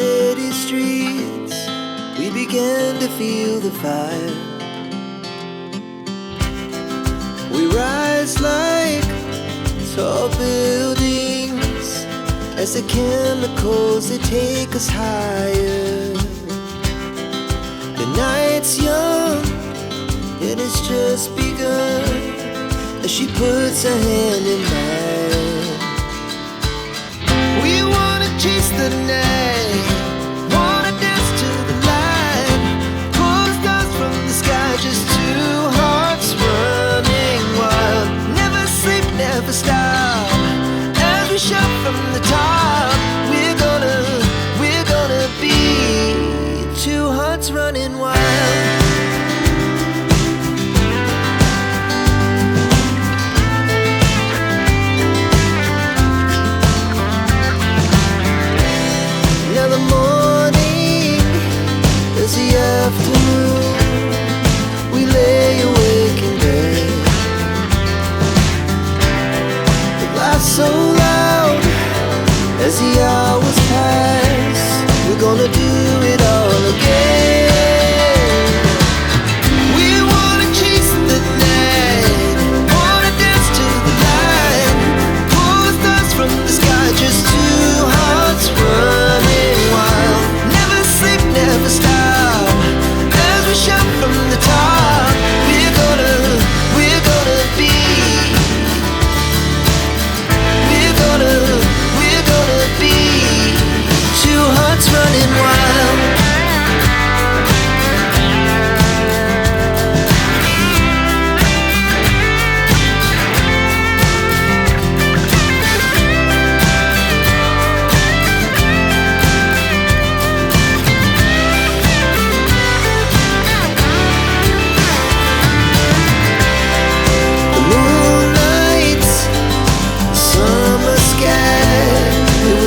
city streets, we began to feel the fire. We rise like tall buildings as the chemicals, they take us higher. The night's young and it's just begun as she puts her hand in mine. We wanna chase the night, wanna dance to the light, pull the stars from the sky, just two hearts running wild. Never sleep, never stop, as we shout from the top. We're gonna be two hearts running wild. Afternoon, we lay awake in bed. The laughs so loud as the hours pass. We're gonna do it all again. We wanna chase the night, wanna dance to the light, pull the stars from the sky, just two hearts running wild. Never sleep, never stop, shout from the top. We're gonna be, we're gonna be two hearts running wild.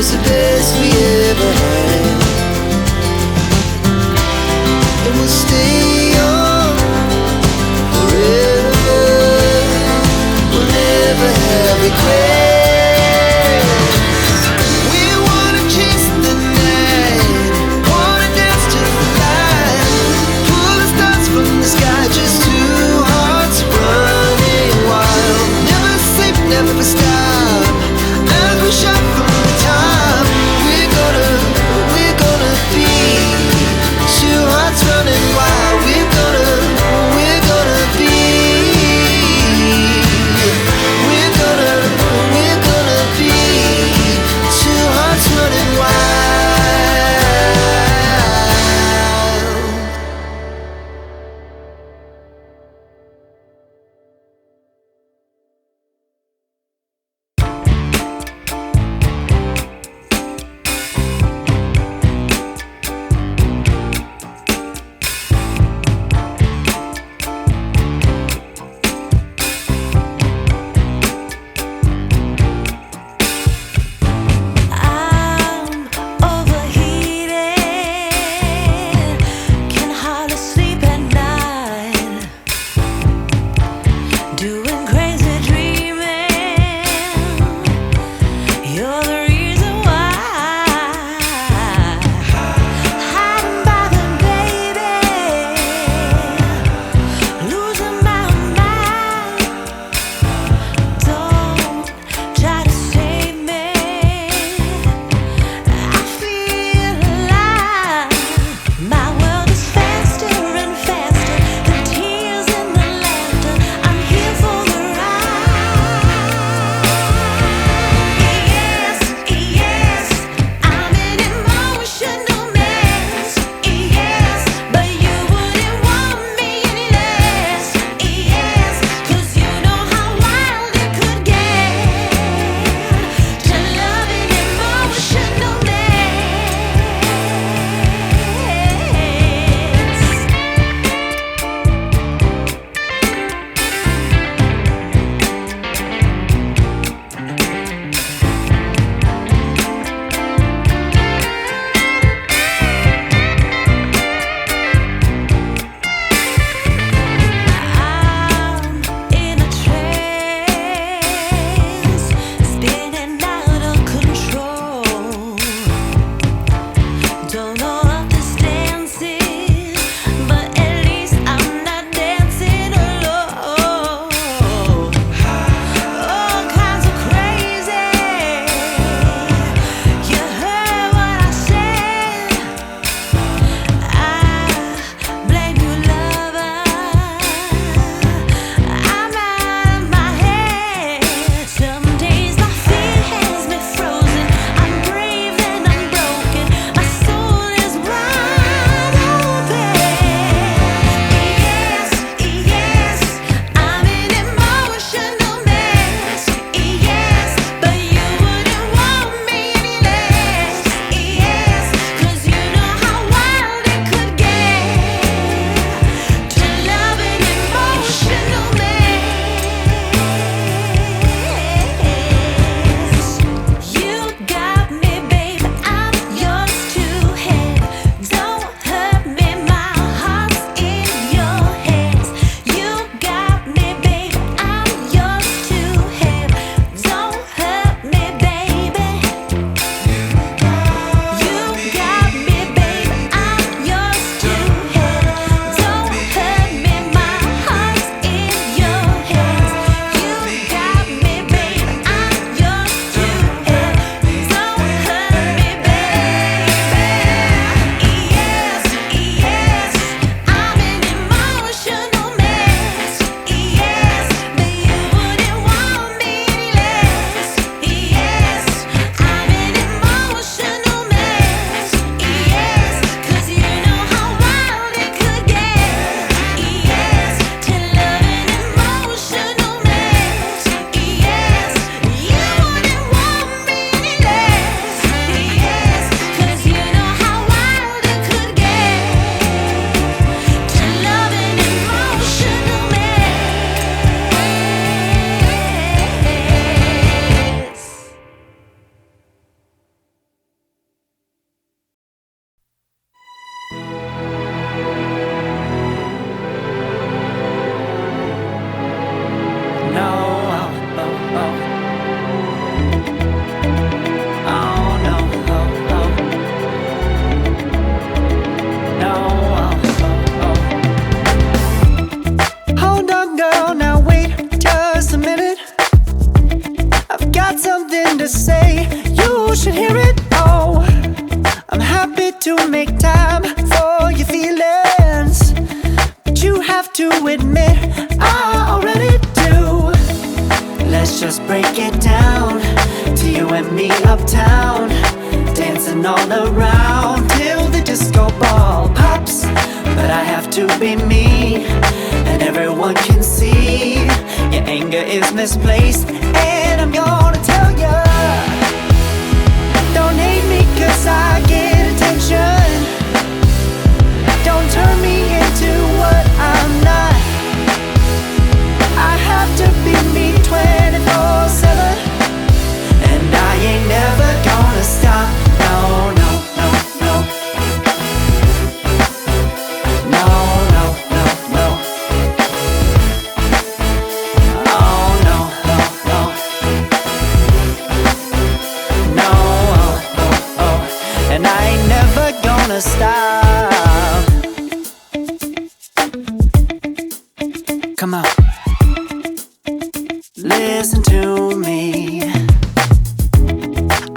The best we ever had. to make time for your feelings, but you have to admit I already do. Let's just break it down to you and me uptown, dancing all around till the disco ball pops. But I have to be me, and everyone can see your anger is misplaced. And I'm gonna tell ya, don't hate me 'cause I get attention. Don't turn me into what I'm not. I have to be me 24/7, and I ain't never gonna stop. No, no, no, no. No, no, no, no. Oh, no, no, no. No, oh, oh, oh. And I ain't never gonna stop. Come on, listen to me.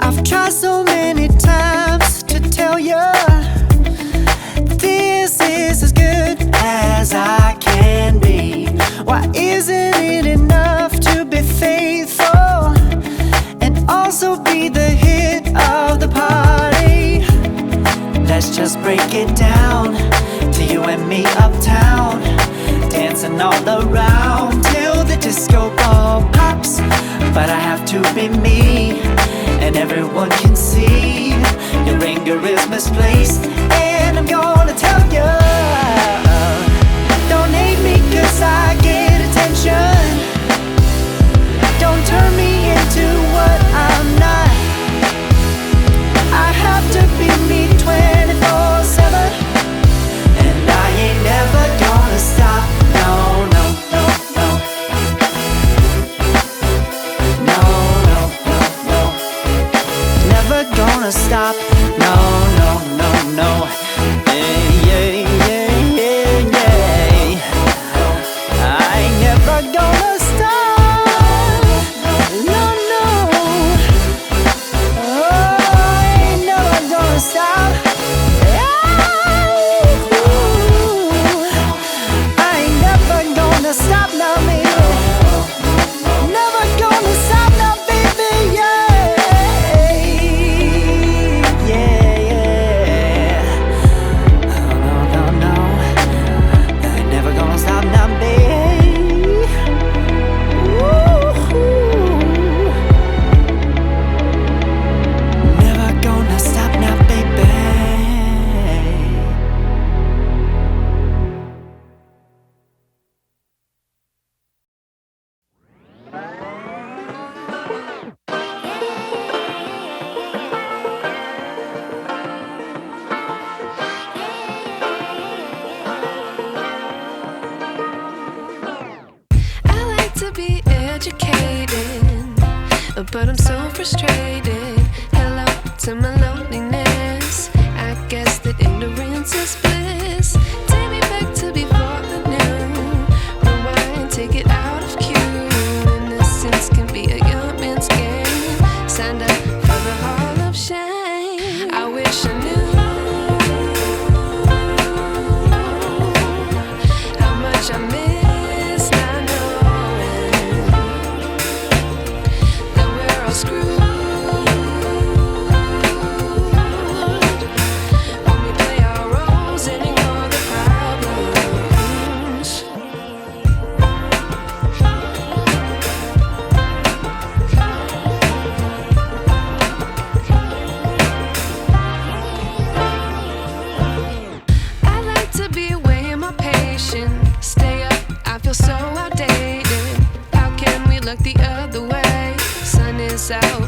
I've tried so many times to tell you this is as good as I can be. Why isn't it enough to be faithful and also be the hit of the party? Let's just break it down to you and me uptown, dancing all around till the disco ball pops. But I have to be me, and everyone can see your anger is misplaced. And I'm gonna tell ya, don't hate me 'cause I get attention. Don't turn me into what I'm not. I have to be me 24/7, and I ain't never gonna stop. No, no, no, no. No, no, no, no. Never gonna stop. No, no, no, no. Yeah, yeah, yeah, yeah, yeah. I ain't never gonna stop. No, no. Oh, I ain't never gonna stop. I ain't never gonna stop now, baby. Never gonna stop now, baby. Yeah, yeah, yeah. Oh, no, no, no. I ain't never gonna stop now, baby. Woo-hoo. Never gonna stop now, baby. I like to be educated, but I'm so frustrated. Hello to my loneliness. I guess that ignorance is bliss. Take me back to before the new. Rewind, take it out of cue. Innocence can be a young man's game. Signed up for the hall of shame. I wish I knew how much I miss not knowing that we're all screwed when we play our roles and ignore the problems. I like to be weighing my patience. Stay up, I feel so outdated. How can we look the other way? Sun is out,